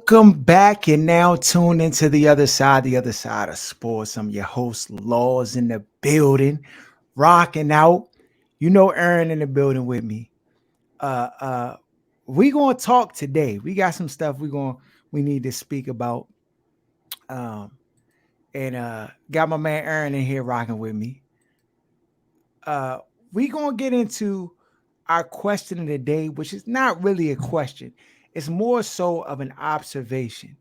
Welcome back. You're now tuned into the other side of sports. I'm your host, Laws in the building, rocking out. You know, Aaron in the building with me. Uh, uh, we gonna talk today. We got some stuff we need to speak about. Um, and got my man Aaron in here rocking with me. Uh, we gonna get into our question of the day, which is not really a question. It's more so of an observation.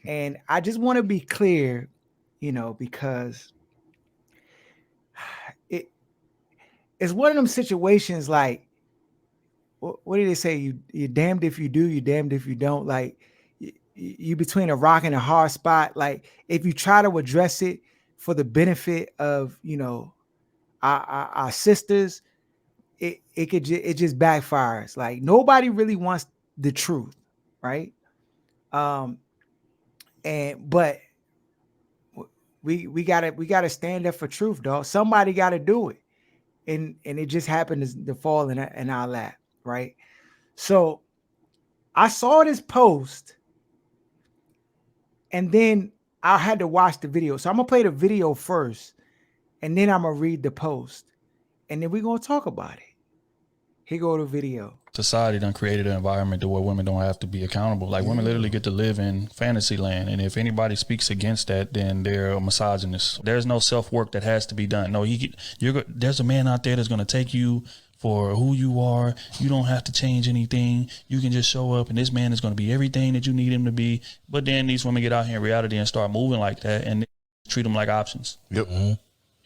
And I just want to be clear, because it it's one of them situations like what did they say? You're damned if you do, you're damned if you don't. Like you between a rock and a hard spot. Like if you try to address it for the benefit of our sisters, it just backfires. Like nobody really wants the truth, right? Um, and but we gotta stand up for truth, dog. Somebody gotta do it. And it just happened to fall in our lap, right? So I saw this post and then I had to watch the video. So I'm gonna play the video first and then I'm gonna read the post and then we're gonna talk about it. Here go the video. Society done created an environment to where women don't have to be accountable. Like women literally get to live in fantasy land, and if anybody speaks against that, then they're a misogynist. There's no self-work that has to be done. No, there's a man out there that's going to take you for who you are. You don't have to change anything. You can just show up, and this man is going to be everything that you need him to be. But then these women get out here in reality and start moving like that, and they treat them like options. Yep.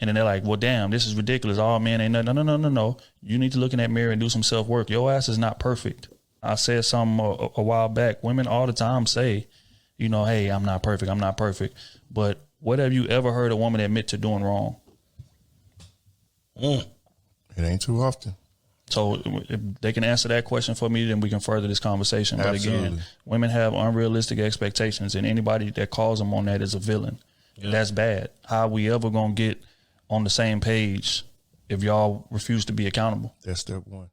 And then they're like, well, damn, this is ridiculous. All men ain't nothing. No. You need to look in that mirror and do some self-work. Your ass is not perfect. I said something a while back. Women all the time say, hey, I'm not perfect. I'm not perfect. But what have you ever heard a woman admit to doing wrong? It ain't too often. So if they can answer that question for me, then we can further this conversation. Absolutely. But again, women have unrealistic expectations, and anybody that calls them on that is a villain. Yeah. That's bad. How we ever going to get on the same page if y'all refuse to be accountable? That's step one.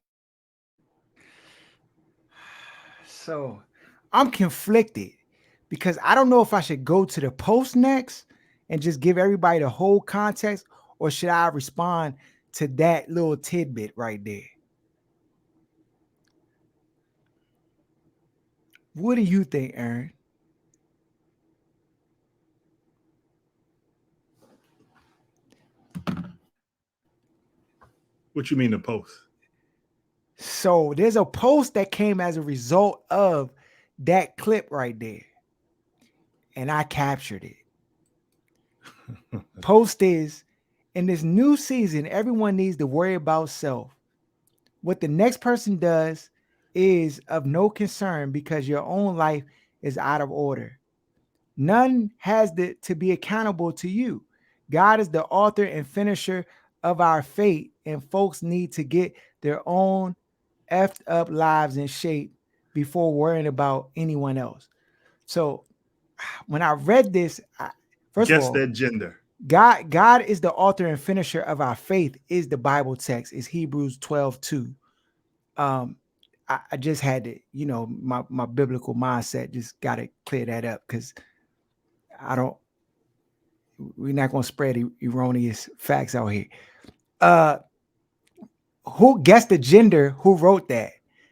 So I'm conflicted because I don't know if I should go to the post next and just give everybody the whole context, or should I respond to that little tidbit right there? What do you think, Aaron? What you mean the post? So there's a post that came as a result of that clip right there. And I captured it. Post is, in this new season, everyone needs to worry about self. What the next person does is of no concern because your own life is out of order. None has to be accountable to you. God is the author and finisher of our fate, and folks need to get their own effed up lives in shape before worrying about anyone else. So when I read this, first Guess of all, that gender. God is the author and finisher of our faith is the Bible text. It's Hebrews 12:2. I just had to, my biblical mindset just got to clear that up because we're not going to spread erroneous facts out here. Who guessed the gender? Who wrote that?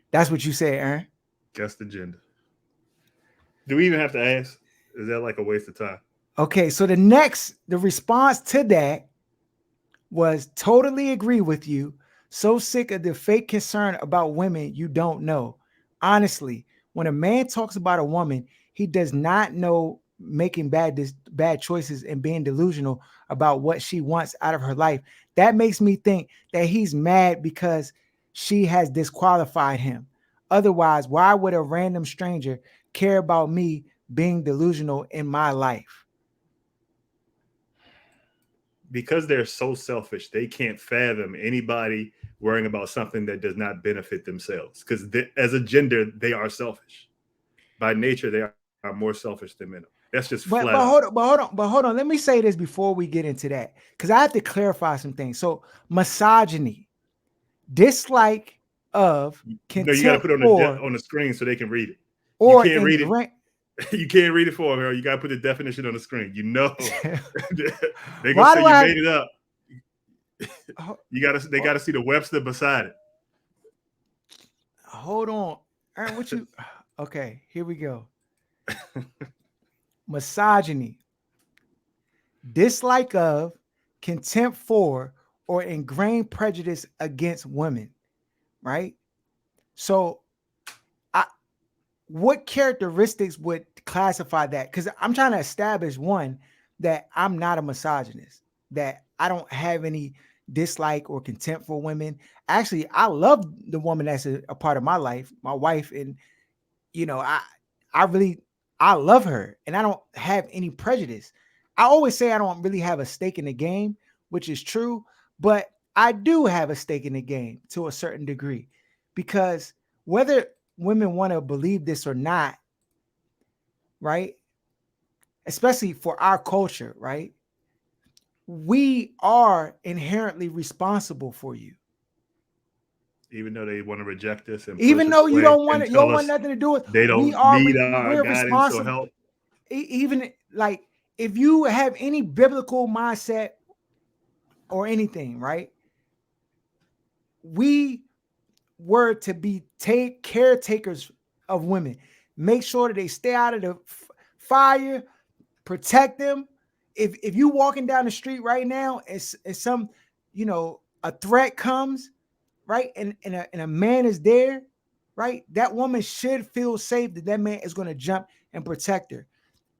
That's what you said, Aaron. Guess the gender. Do we even have to ask? Is that like a waste of time? Okay, so the response to that was totally agree with you. So sick of the fake concern about women you don't know. Honestly, when a man talks about a woman, he does not know making bad choices and being delusional about what she wants out of her life. That makes me think that he's mad because she has disqualified him. Otherwise, why would a random stranger care about me being delusional in my life? Because they're so selfish, they can't fathom anybody worrying about something that does not benefit themselves. Because as a gender, they are selfish. By nature, they are more selfish than men. That's just flat out. But hold on. Let me say this before we get into that, because I have to clarify some things. So misogyny, dislike of, No, you got to put it on the screen so they can read it. Or you can't read it. You can't read it for her. You got to put the definition on the screen. You know, they're gonna Why say do you I? made it up. They Oh, gotta see the Webster beside it. hold on, Aaron. What you? Okay, here we go. Misogyny, dislike of, contempt for, or ingrained prejudice against women. Right. So, I what characteristics would classify that? Because I'm trying to establish one, that I'm not a misogynist, that I don't have any dislike or contempt for women. Actually, I love the woman that's a part of my life, my wife, and you know, I really I love her, and I don't have any prejudice. I always say I don't really have a stake in the game, which is true, but I do have a stake in the game to a certain degree, because whether women want to believe this or not, right? Especially for our culture, right? We are inherently responsible for you. Even though they want to reject us and push Even us though you away don't want and it, you tell don't want us nothing to do with. they We don't are need our we're guidance or responsible. help. Even like if you have any biblical mindset or anything, right? We were to be caretakers of women. Make sure that they stay out of the fire, protect them. If you walking down the street right now and some, a threat comes, right, and a man is there, right, that woman should feel safe that that man is going to jump and protect her.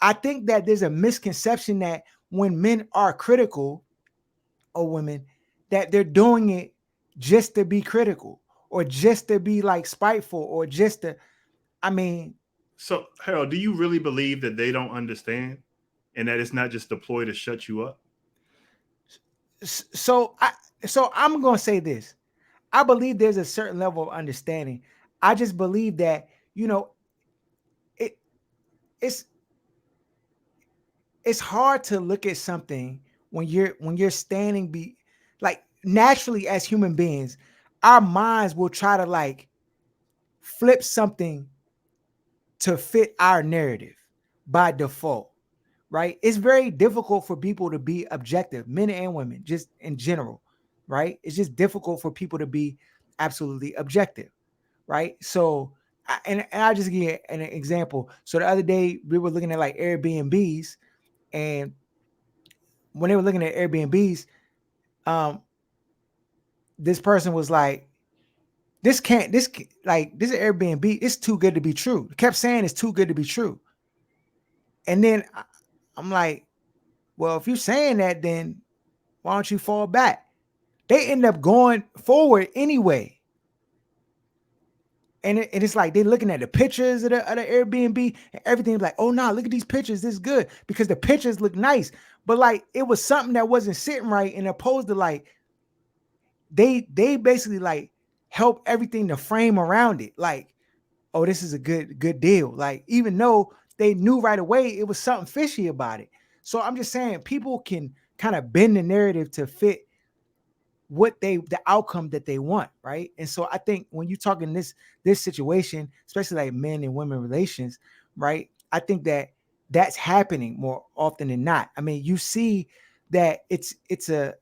I think that there's a misconception that when men are critical of women, that they're doing it just to be critical or just to be like spiteful or just to, I mean. So, Harold, do you really believe that they don't understand and that it's not just a ploy to shut you up? So I'm going to say this. I believe there's a certain level of understanding. I just believe that, it it's it's hard to look at something when you're standing like naturally as human beings, our minds will try to like flip something to fit our narrative by default, right? It's very difficult for people to be objective, men and women, just in general, right? It's just difficult for people to be absolutely objective, right? So, and I'll just give you an example. So the other day we were looking at like Airbnbs, and when they were looking at Airbnbs, um, this person was like, this is Airbnb, it's too good to be true. Kept saying it's too good to be true. And then I'm like, well, if you're saying that, then why don't you fall back? They end up going forward anyway. And it's like they're looking at the pictures of the Airbnb and everything, like, oh no, look at these pictures. This is good because the pictures look nice. But like it was something that wasn't sitting right, and opposed to like they basically like help everything to frame around it. Like, oh, this is a good deal. Like, even though they knew right away it was something fishy about it. So I'm just saying people can kind of bend the narrative to fit the outcome that they want, right? And so I think when you talk in this situation, especially like men and women relations, right? I think that that's happening more often than not. I mean, you see that it's a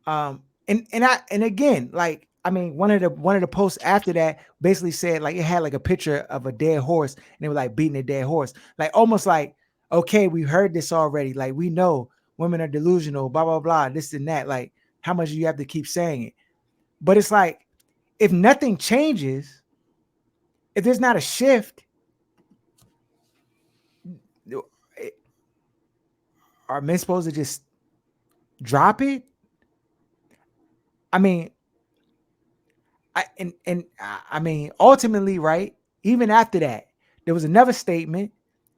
and again, like, I mean, one of the posts after that basically said like it had like a picture of a dead horse and they were like beating a dead horse, like almost like, okay, we heard this already, like we know women are delusional, blah blah blah, this and that. Like, how much do you have to keep saying it? But it's like, if nothing changes, if there's not a shift, are men supposed to just drop it? I mean, I mean, ultimately, right? Even after that, there was another statement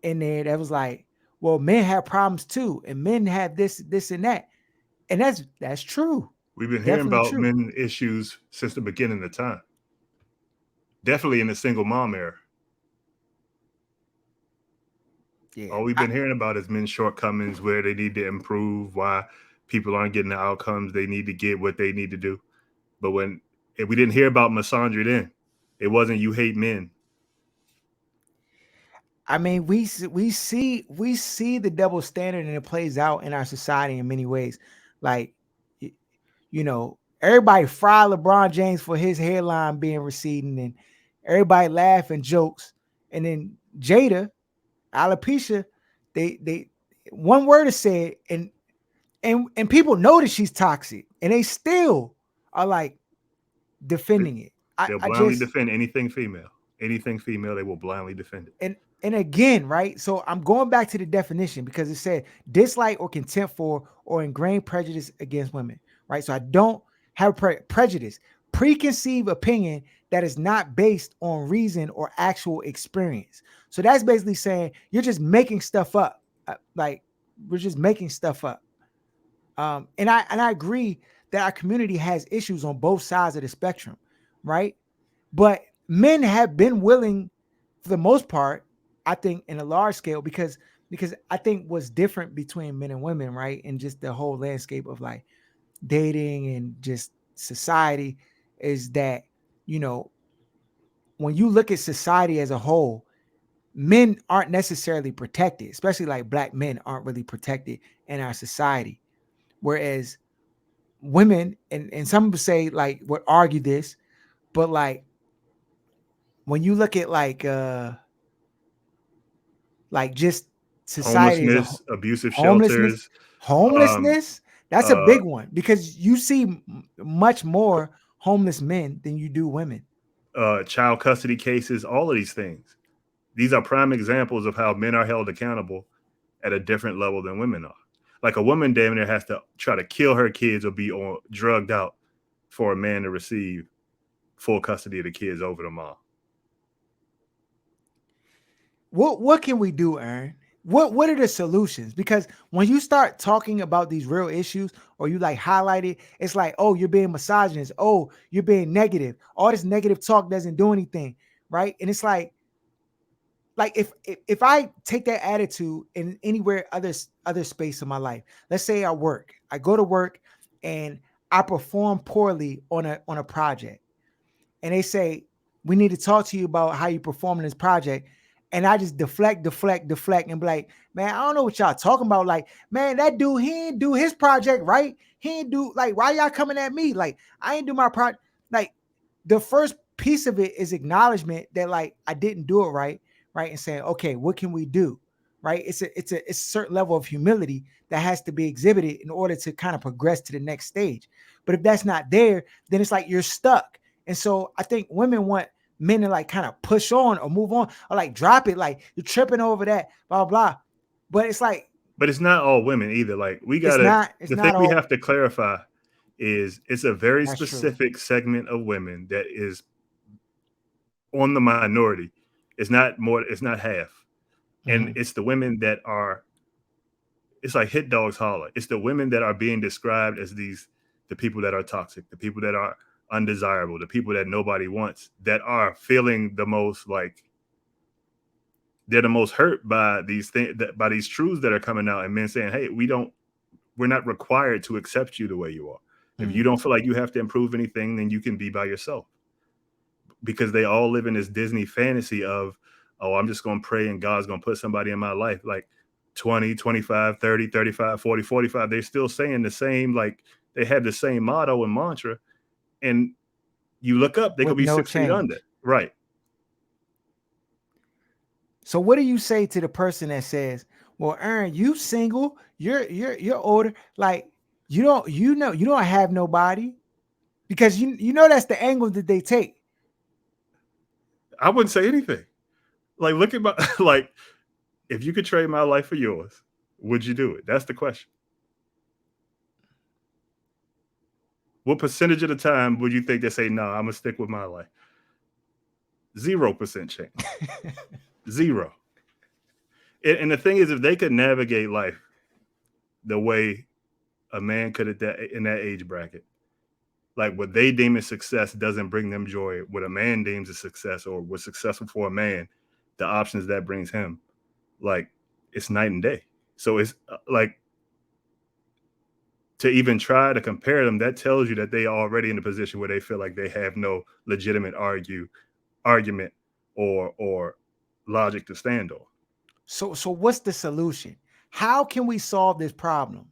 in there that was like, "Well, men have problems too, and men have this, and that," and that's true, We've been hearing definitely about true. men issues since the beginning of time. Definitely in the single mom era. Yeah, All we've been hearing about is men's shortcomings, where they need to improve, why people aren't getting the outcomes they need to get, what they need to do. But if we didn't hear about misogyny then, it wasn't you hate men. I mean, we see the double standard, and it plays out in our society in many ways. Like, y- everybody fry LeBron James for his hairline being receding, and everybody laugh and jokes, and then Jada, alopecia, they one word is said, and people know that she's toxic, and they still are like defending it. I, They'll I blindly just defend anything female. Anything female, they will blindly defend it. and again, right? So I'm going back to the definition because it said dislike or contempt for or ingrained prejudice against women, right? So I don't have prejudice, preconceived opinion that is not based on reason or actual experience. So that's basically saying you're just making stuff up. Like, we're just making stuff up. And I agree that our community has issues on both sides of the spectrum, right? But men have been willing, for the most part, I think, in a large scale, because I think what's different between men and women, right, and just the whole landscape of like dating and just society, is that you know when you look at society as a whole, men aren't necessarily protected, especially like black men aren't really protected in our society, whereas women, and some people say, like, would argue this, but like when you look at like just society as a Homelessness, abusive homelessness, shelters, um, homelessness, that's a uh, big one because you see much more homeless men than you do women. child custody cases, all of these things. These are prime examples of how men are held accountable at a different level than women are. Like a woman damn near has to try to kill her kids or be on drugged out for a man to receive full custody of the kids over the mom. What can we do, Aaron? What are the solutions? Because when you start talking about these real issues, or you like highlight it, it's like, oh, you're being misogynist. Oh, you're being negative. All this negative talk doesn't do anything, right? And it's like if I take that attitude in anywhere other space of my life, let's say I go to work, and I perform poorly on a project, and they say, we need to talk to you about how you perform in this project. And I just deflect, and be like, man, I don't know what y'all talking about. Like, man, that dude, he ain't do his project right. He ain't do, like, why y'all coming at me? Like, I ain't do my project. Like, the first piece of it is acknowledgement that, like, I didn't do it right, right? And saying, okay, what can we do? Right? It's a certain level of humility that has to be exhibited in order to kind of progress to the next stage. But if that's not there, then it's like you're stuck. And so I think women want men to like kind of push on or move on or like drop it, like you're tripping over that, blah, blah. But it's like, But it's not all women either. Like it's not, it's the thing not we all. have to clarify is it's a very That's true. specific segment of women that is on the minority. It's not half. And Mhm. it's the women that are, it's like hit dogs holler. It's the women that are being described as the people that are toxic, the people that are undesirable, the people that nobody wants, that are feeling the most like they're the most hurt by these things, by these truths that are coming out, and men saying, "Hey, we're not required to accept you the way you are. If you Mhm. don't feel like you have to improve anything, then you can be by yourself." Because they all live in this Disney fantasy of, oh, I'm just going to pray and God's going to put somebody in my life. Like 20, 25, 30, 35, 40, 45. They're still saying the same, like they have the same motto and mantra. And you look up, they could With be no 6 feet under. change. Right. So what do you say to the person that says, well, Aaron, you single, you're older, like you don't have nobody, because you know that's the angle that they take. I wouldn't say anything. Like, look at my, like, if you could trade my life for yours, would you do it? That's the question. What percentage of the time would you think they say, no, I'm going to stick with my life? 0% chance. Zero. And the thing is, if they could navigate life the way a man could in that age bracket, like what they deem as success doesn't bring them joy. What a man deems as success, or what's successful for a man, the options that brings him, like, it's night and day. So it's like, to even try to compare them, that tells you that they are already in a position where they feel like they have no legitimate argument or logic to stand on. So what's the solution? How can we solve this problem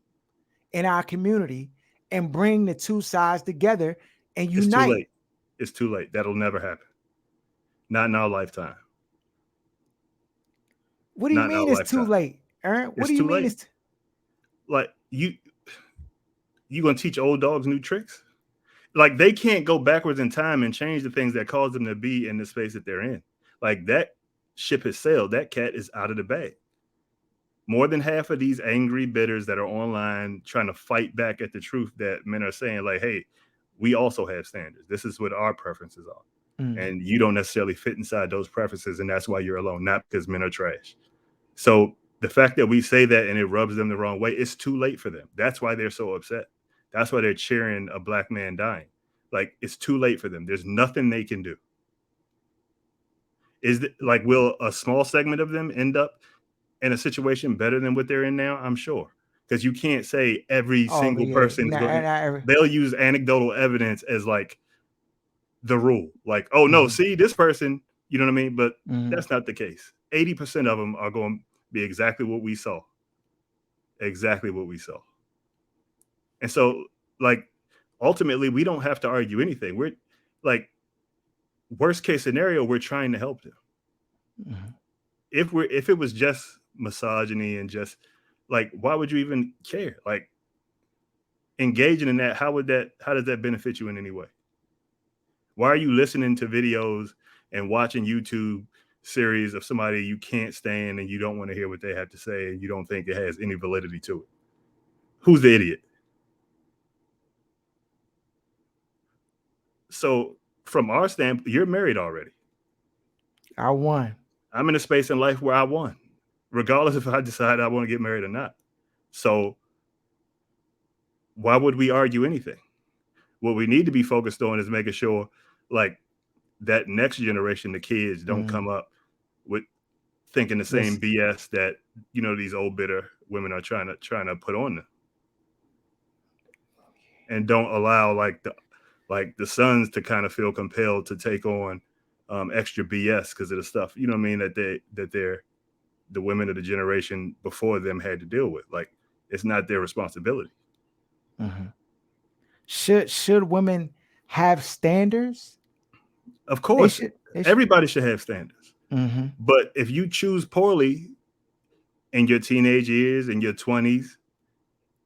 in our community and bring the two sides together and It's too unite? late. It's too late. That'll never happen. Not in our lifetime. What do you Not in our mean it's too lifetime. late, Aaron? What It's do you too mean late. it's Like you gonna teach old dogs new tricks? Like they can't go backwards in time and change the things that caused them to be in the space that they're in. Like that ship has sailed. That cat is out of the bag. More than half of these angry bitters that are online trying to fight back at the truth that men are saying, like, hey, we also have standards. This is what our preferences are. Mm. And you don't necessarily fit inside those preferences. And that's why you're alone, not because men are trash. So the fact that we say that and it rubs them the wrong way, it's too late for them. That's why they're so upset. That's why they're cheering a black man dying. Like it's too late for them. There's nothing they can do. Like, will a small segment of them end up in a situation better than what they're in now? I'm sure. Because you can't say every Oh, but single yeah. person is going. Not They'll use anecdotal evidence as like the rule. Like, oh no, Mhm. see this person, you know what I mean? But Mhm. that's not the case. 80% of them are going to be exactly what we saw. Exactly what we saw. And so, like, ultimately, we don't have to argue anything. We're like, worst case scenario, we're trying to help them. Mhm. If it was just misogyny and just like, why would you even care? Like, engaging in that, how does that benefit you in any way? Why are you listening to videos and watching YouTube series of somebody you can't stand and you don't want to hear what they have to say and you don't think it has any validity to it? Who's the idiot? So from our standpoint, you're married already. I won. I'm in a space in life where I won, regardless if I decide I want to get married or not. So why would we argue anything? What we need to be focused on is making sure, like, that next generation, the kids, don't Mhm. come up with thinking the same Listen, BS that these old bitter women are trying to put on them, and don't allow like the sons to kind of feel compelled to take on extra BS because of the stuff what I mean they're the women of the generation before them had to deal with. Like it's not their responsibility. mhm. Should women have standards? Of They course, should. They should. everybody should have standards, Mhm. but if you choose poorly in your teenage years, in your 20s,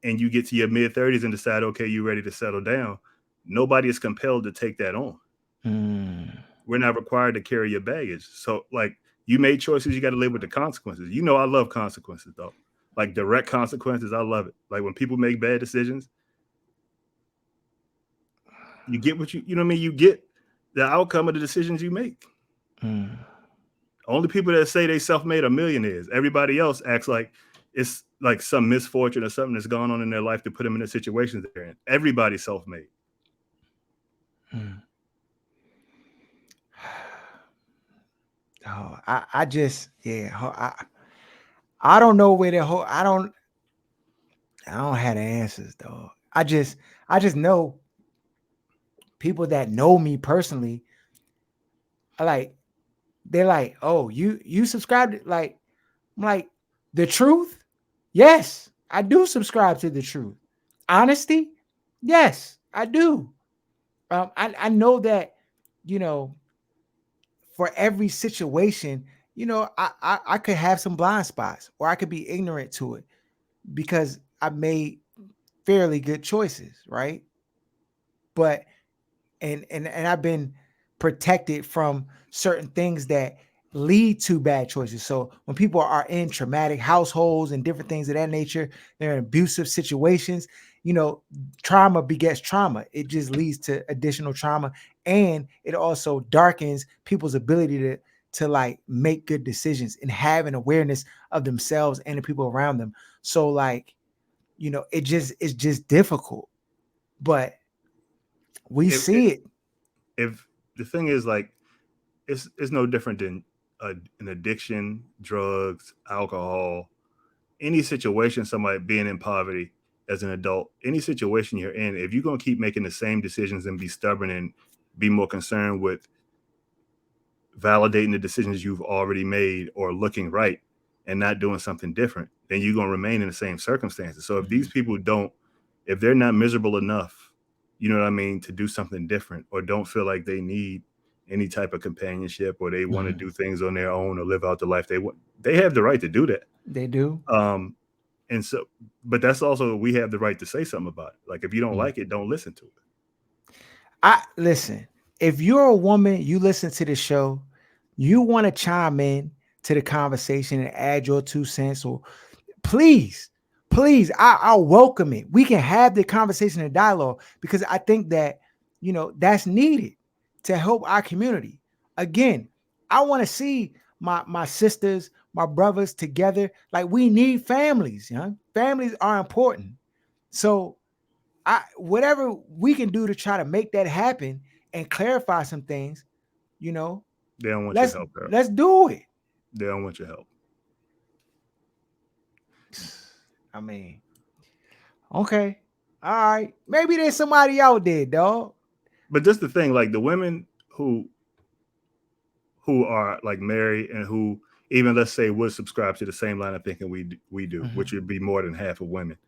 and you get to your mid 30s and decide, okay, you're ready to settle down, nobody is compelled to take that on. Mm. We're not required to carry your baggage. So, like, you made choices, you got to live with the consequences. I love consequences, though. Like, direct consequences, I love it. Like, when people make bad decisions, you get you know what I mean? You get the outcome of the decisions you make. Mm. Only people that say they self-made are millionaires. Everybody else acts like it's like some misfortune or something that's gone on in their life to put them in the situations they're in. Everybody's self-made. Mm. Oh, I just I don't know where the whole I don't have the answers though. I just know people that know me personally are like they're like, oh, you subscribe to like I'm like the truth? Yes, I do subscribe to the truth. Honesty? Yes, I do. I know that, you know, for every situation, I could have some blind spots or I could be ignorant to it because I made fairly good choices, right? But and I've been protected from certain things that lead to bad choices. So when people are in traumatic households and different things of that nature, they're in abusive situations, you know, trauma begets trauma. It just leads to additional trauma, and it also darkens people's ability to like make good decisions and have an awareness of themselves and the people around them. So like, it's just difficult. But we If see it. if the thing is like it's no different than an addiction, drugs, alcohol, any situation, somebody being in poverty as an adult, any situation you're in, if you're going to keep making the same decisions and be stubborn and be more concerned with validating the decisions you've already made or looking right, and not doing something different, then you're going to remain in the same circumstances. So if these people if they're not miserable enough, you know what I mean, to do something different, or don't feel like they need any type of companionship, or they want to do things on their own or live out the life they want, they have the right to do that. They do. And so, but that's also, we have the right to say something about it. Like, if you don't like it, don't listen to it. I listen. If you're a woman, you listen to the show, you want to chime in to the conversation and add your 2 cents, or please, I'll welcome it. We can have the conversation and dialogue, because I think that, that's needed to help our community. Again, I want to see my sisters, my brothers together. Like, we need families. Families are important. So whatever we can do to try to make that happen and clarify some things, they don't want let's your help, girl. let's do it. They don't want your help. I mean, okay, all right. Maybe there's somebody out there, dog. But just the thing, like, the women who are like married and who even, let's say, would subscribe to the same line of thinking we do, which would be more than half of women.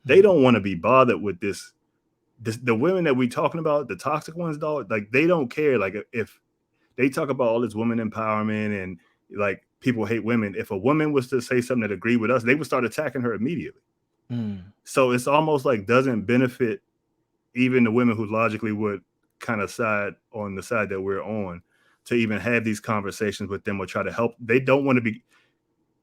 They don't want to be bothered with this. The women that we talking about, the toxic ones, dog, like, they don't care. Like, if they talk about all this women empowerment and, like, people hate women, if a woman was to say something that agreed with us, they would start attacking her immediately. So it's almost like doesn't benefit even the women who logically would kind of side on the side that we're on, to even have these conversations with them or try to help. They don't want to be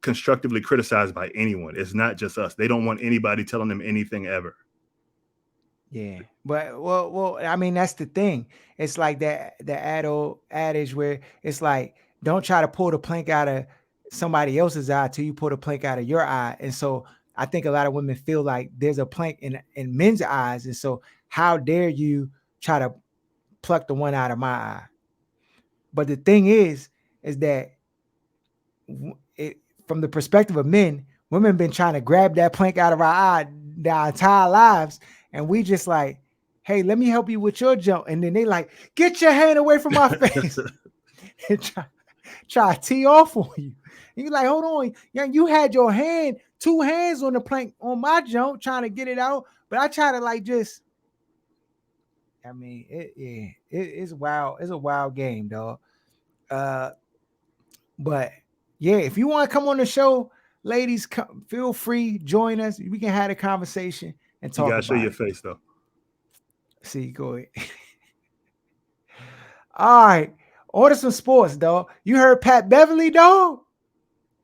constructively criticized by anyone. It's not just us. They don't want anybody telling them anything ever. Yeah, but well, I mean, that's the thing. It's like the adage where it's like, don't try to pull the plank out of somebody else's eye till you pull the plank out of your eye. And so I think a lot of women feel like there's a plank in men's eyes, and so how dare you try to pluck the one out of my eye? But the thing is that from the perspective of men, women been trying to grab that plank out of our eye our entire lives, and we just like, hey, let me help you with your jump, and then they like, get your hand away from my face, and try to tee off on you. And you're like, hold on, you had your hand, 2 hands on the plank on my jump, trying to get it out, but I try to like just. I mean, it's wild. It's a wild game, dog. But yeah, if you want to come on the show, ladies, feel free, join us. We can have a conversation and talk. You gotta about show your it. face, though. See, go ahead. All right, order some sports, dog. You heard Pat Beverly, dog,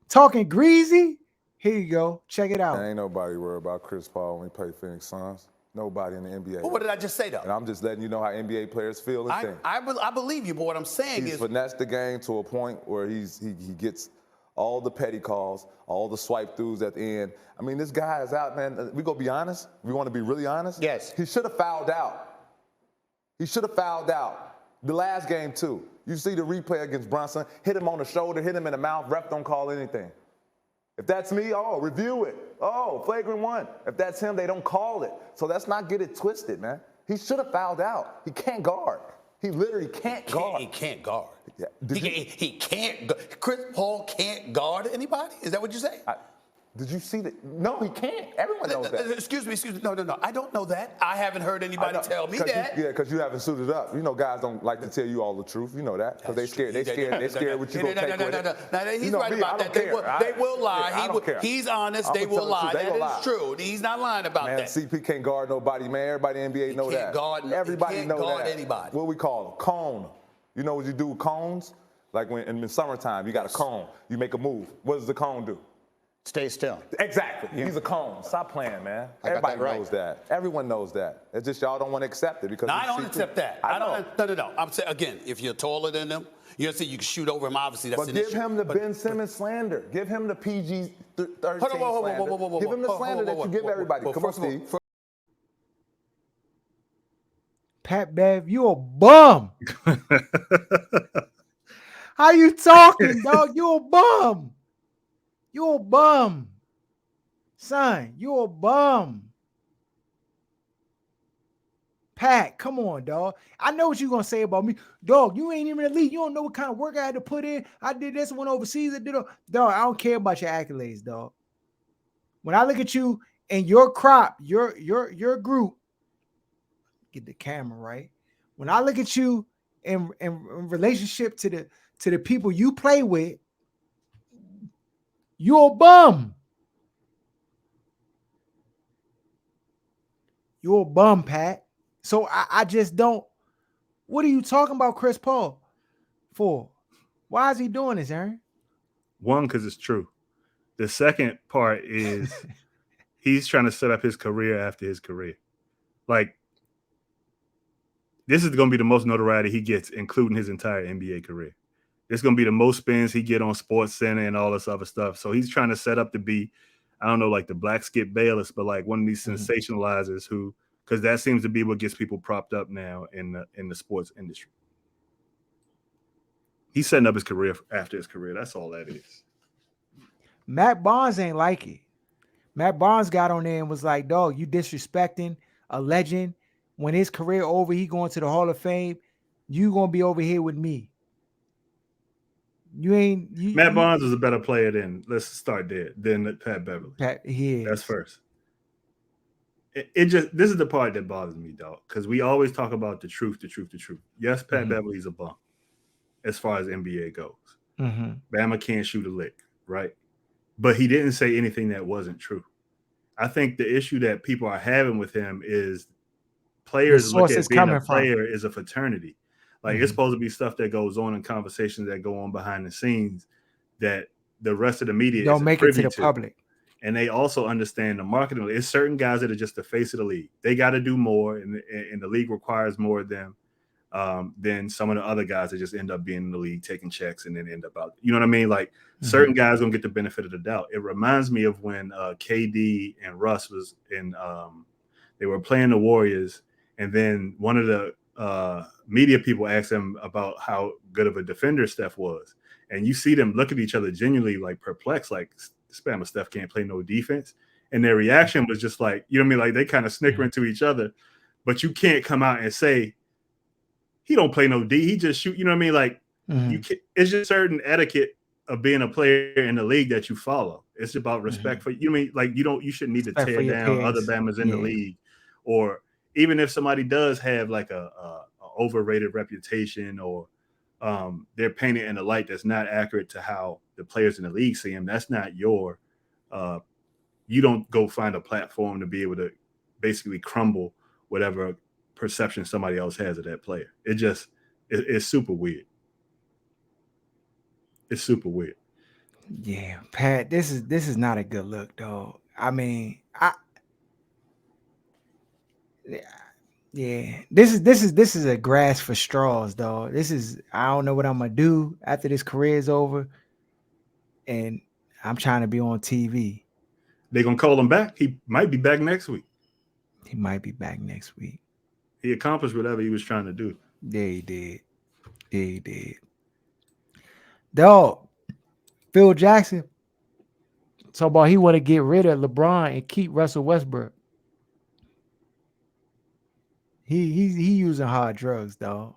talking greasy. Here you go. Check it out. Ain't nobody worried about Chris Paul when he play Phoenix Suns. Nobody in the NBA. Well, what did I just say, though? And I'm just letting you know how NBA players feel and think. I believe you, but what I'm saying He's is, finessed the game to a point where he gets all the petty calls, all the swipe throughs at the end. I mean, this guy is out, man. We gonna be honest. We want to be really honest. Yes. He should have fouled out. He should have fouled out. The last game too. You see the replay against Brunson. Hit him on the shoulder. Hit him in the mouth. Ref don't call anything. If that's me, review it. Flagrant 1. If that's him, they don't call it. So let's not get it twisted, man. He should have fouled out. He can't guard. He literally can't guard. he can't guard. Yeah. He can't. Chris Paul can't guard anybody. Is that what you say? Did you see that? No, he can't. Everyone knows that. Excuse me. No. I don't know that. I haven't heard anybody tell me that. Because you haven't suited up. You know, guys don't like to tell you all the truth. You know that. Because they scared. They scared what you gonna take with it. No, he's right about that. They will lie. He's honest. They will lie. That is true. He's not lying about that. CP can't guard nobody, man. Everybody in the NBA know that. Everybody know that. Can't guard anybody. What we call them? Cone. You know what you do with cones? Like when in the summertime, you got a cone. You make a move. What does the cone do? Stay still. Exactly. Yeah. He's a cone. Stop playing, man. Everybody knows that. Everyone knows that. It's just y'all don't want to accept it because. No, I don't accept that. No. I'm saying again, if you're taller than them, you can shoot over him. Obviously, that's an issue. But give him the Ben Simmons slander. Give him the PG 13 slander. Give him the slander that you give everybody. Come on, Steve. Pat Bev, you a bum. How you talking, dog? You a bum. You a bum. Son, you a bum. Pat, come on, dog. I know what you're gonna say about me, dog. You ain't even in the league. You don't know what kind of work I had to put in. I did this, went overseas. I did, dog. I don't care about your accolades, dog. When I look at you and your crop, your group, get the camera right. When I look at you in relationship to the people you play with, you're a bum. You're a bum, Pat. So I just don't. What are you talking about, Chris Paul? For? Why is he doing this, Aaron? One, because it's true. The second part is he's trying to set up his career after his career. Like, this is going to be the most notoriety he gets, including his entire NBA career. It's going to be the most spins he get on Sports Center and all this other stuff. So he's trying to set up to be, I don't know, like the Black Skip Bayless, but like one of these sensationalizers who, because that seems to be what gets people propped up now in the sports industry. He's setting up his career after his career. That's all that is. Matt Barnes ain't like it. Matt Barnes got on there and was like, dog, you disrespecting a legend. When his career over, he going to the Hall of Fame. You going to be over here with me. You ain't. Matt Barnes is a better player than, let's start there, than Pat Beverly. He is. That's first. This is the part that bothers me, dog, because we always talk about the truth. Yes, Pat Beverly's a bum as far as NBA goes. Bama can't shoot a lick, right? But he didn't say anything that wasn't true. I think the issue that people are having with him is players look at being a player as a fraternity. Like, it's supposed to be stuff that goes on in conversations that go on behind the scenes that the rest of the media don't make it to the public. And they also understand the marketing. It's certain guys that are just the face of the league. They got to do more, and the league requires more of them than some of the other guys that just end up being in the league, taking checks, and then end up out. You know what I mean? Like, certain guys don't get the benefit of the doubt. It reminds me of when KD and Russ was in. They were playing the Warriors, and then one of the media people asked them about how good of a defender Steph was, and you see them look at each other genuinely like perplexed, like, Bama Steph can't play no defense, and their reaction was just like, you know what I mean, like they kind of snickering to each other, but you can't come out and say he don't play no D, he just shoot. You know what I mean? Like, you can, it's just certain etiquette of being a player in the league that you follow. It's about respect for you. Know what I mean, like you shouldn't need to tear down other Bamas in the league, or even if somebody does have like a overrated reputation, or they're painted in a light that's not accurate to how the players in the league see them. That's not your. You don't go find a platform to be able to basically crumble whatever perception somebody else has of that player. It's super weird. It's super weird. Yeah, Pat, this is not a good look, dog. I mean, this is a grass for straws, dog. I don't know what I'm gonna do after this career is over, and I'm trying to be on TV. They're gonna call him back. He might be back next week. He accomplished whatever he was trying to do. Yeah, he did. Dog, Phil Jackson talk about he want to get rid of LeBron and keep Russell Westbrook. He using hard drugs, dog.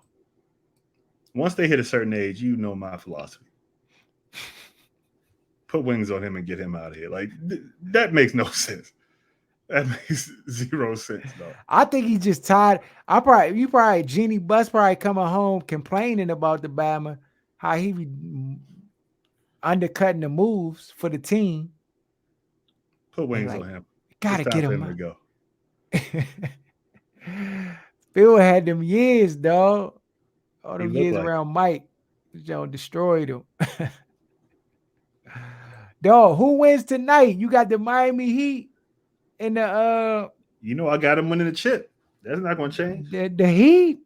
Once they hit a certain age, you know my philosophy. Put wings on him and get him out of here. Like, that makes no sense. That makes zero sense, though. I think he's just tired. Jeannie Buss probably coming home complaining about the Bama, how he be undercutting the moves for the team. Put wings on him. Gotta get him to go. Phil had them years, dog. All them years like around Mike. Joe destroyed him. Dog, who wins tonight? You got the Miami Heat and the You know I got them winning the chip. That's not gonna change. The Heat.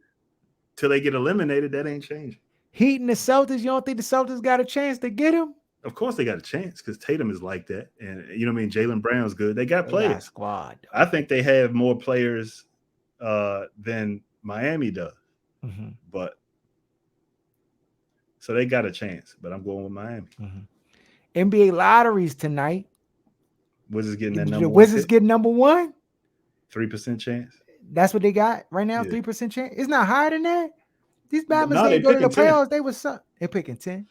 Till they get eliminated, that ain't changing. Heat and the Celtics, you don't think the Celtics got a chance to get him? Of course they got a chance, because Tatum is like that. And you know what I mean? Jaylen Brown's good. They got players. Squad. Dog. I think they have more players than Miami does. But so they got a chance, but I'm going with Miami. NBA lotteries tonight. Wizards getting that number the one. Wizards getting number one. 3% chance. That's what they got right now. Yeah. 3% chance. It's not higher than that. These Bama's No, they didn't go to the picking 10. playoffs. They was They're picking 10.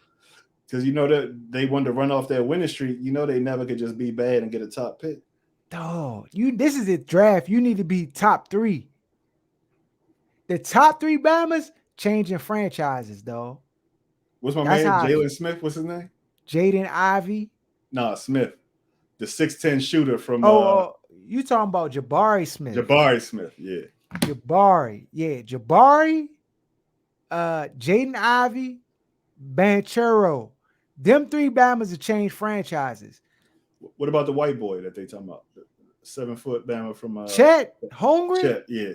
Because you know that they wanted to run off that winning streak. You know they never could just be bad and get a top pick. Dog, this is a draft. You need to be top 3. The top 3 Bama's changing franchises, dog. What's my That's man? how Jalen Smith? What's his name? Jaden Ivey. Nah, Smith. The 6'10 shooter from You talking about Jabari Smith. Jabari Smith, yeah. Jabari. Jaden Ivey, Banchero. Them 3 Bama's have changed franchises. What about the white boy that they talking about? The 7-foot Bama from Chet Holmgren? Chet, yeah.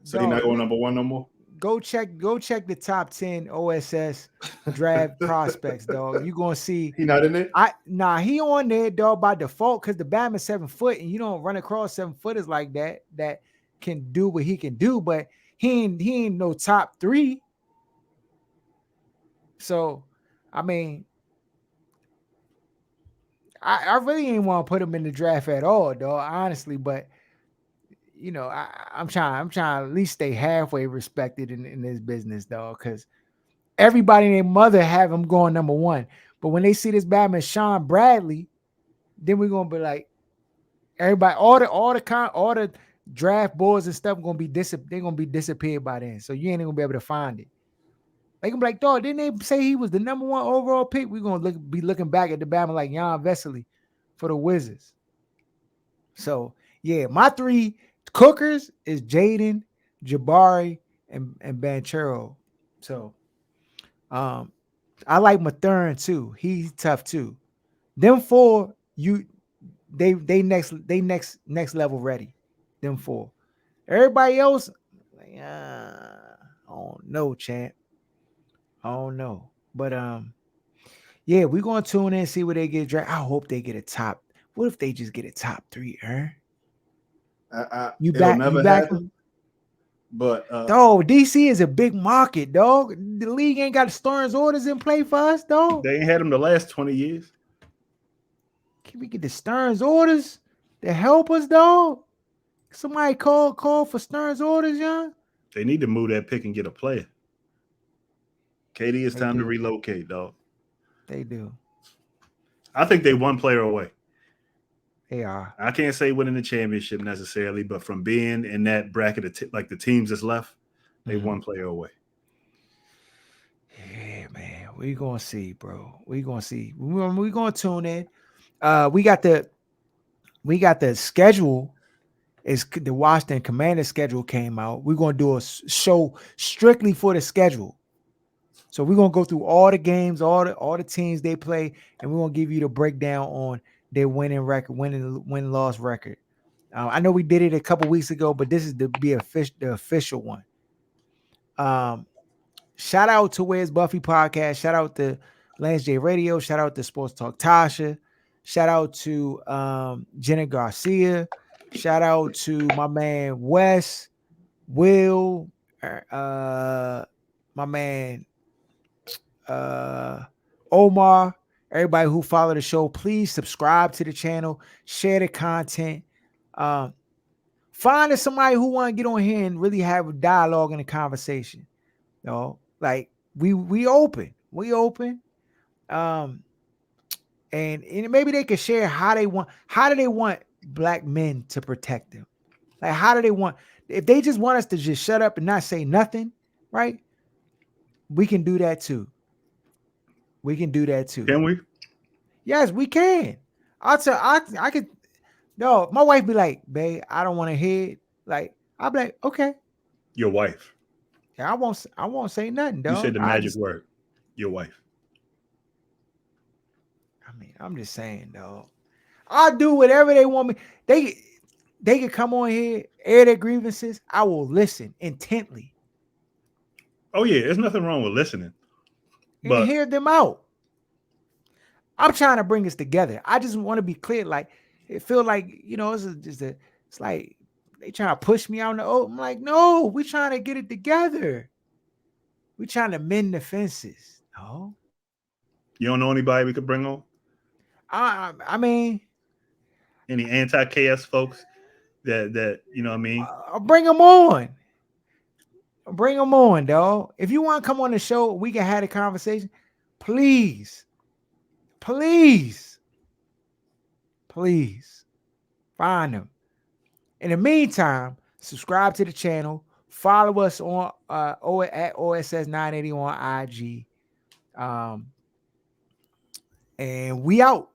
So he's not going number 1 no more? Go check the top 10 OSS draft prospects, dog. You gonna see he not in there? He on there, dog, by default, because the Bama's 7 foot, and you don't run across 7-footers like that can do what he can do, but he ain't no top 3. So, I mean, I really ain't want to put him in the draft at all, dog, honestly, but you know, I'm trying to at least stay halfway respected in this business, dog, because everybody and their mother have him going number 1. But when they see this Batman Sean Bradley, then we're gonna be like, everybody, all the draft boards and stuff gonna be disappeared by then. So you ain't gonna be able to find it. They gonna be like, dog, didn't they say he was the number 1 overall pick? We're gonna be looking back at the Batman like Jan Vesely for the Wizards. So yeah, my 3 cookers is Jaden, Jabari, and Banchero. So I like Mathurin too. He's tough too. Them 4, they next level ready. Them 4. Everybody else, like, I don't know, champ. I don't know. But yeah, we're gonna tune in and see where they get drafted. I hope they get a top. What if they just get a top 3, It'll never happen. But DC is a big market, dog. The league ain't got Stearns orders in play for us, dog. They ain't had them the last 20 years. Can we get the Stearns orders to help us, dog? Somebody call for Stearns orders, young. They need to move that pick and get a player. KD, it's time to relocate, dog. They do. I think they 1 player away. They are. I can't say winning the championship necessarily, but from being in that bracket, like the teams that's left, they 1 player away. Yeah, man. We gonna see, bro. We gonna see. We gonna tune in. We got the schedule. Is the Washington Commanders schedule came out. We're gonna do a show strictly for the schedule. So we're gonna go through all the games, all the teams they play, and we're gonna give you the breakdown on their win-loss record. I know we did it a couple weeks ago, but this is the official one. Shout out to Where's Buffy podcast. Shout out to Lance J Radio. Shout out to Sports Talk Tasha. Shout out to Jenna Garcia. Shout out to my man Wes, Will, my man Omar. Everybody who follow the show, please subscribe to the channel, share the content. Find us somebody who want to get on here and really have a dialogue and a conversation. You know, like we open. And maybe they could share how do they want Black men to protect them? Like, how do they want, if they just want us to just shut up and not say nothing, right? We can do that too. Can we? Yes, we can. I could. No, my wife be like, babe, I don't want to hear it. Like, I'll be like, okay. Your wife. Yeah, I won't say nothing, dog. You said the magic word. Your wife. I mean, I'm just saying, dog. I'll do whatever they want me. They can come on here, air their grievances. I will listen intently. Oh yeah, there's nothing wrong with listening. But hear them out. I'm trying to bring us together. I just want to be clear. Like, it feel like, you know, it's like they trying to push me out in the open. I'm like, no, we're trying to get it together. We're trying to mend the fences. No. You don't know anybody we could bring on? I mean, any anti-KS folks that you know what I mean? Bring them on. Bring them on, dog. If you want to come on the show, we can have a conversation. Please, please, please find them. In the meantime, subscribe to the channel. Follow us on at OSS980 on IG. And we out.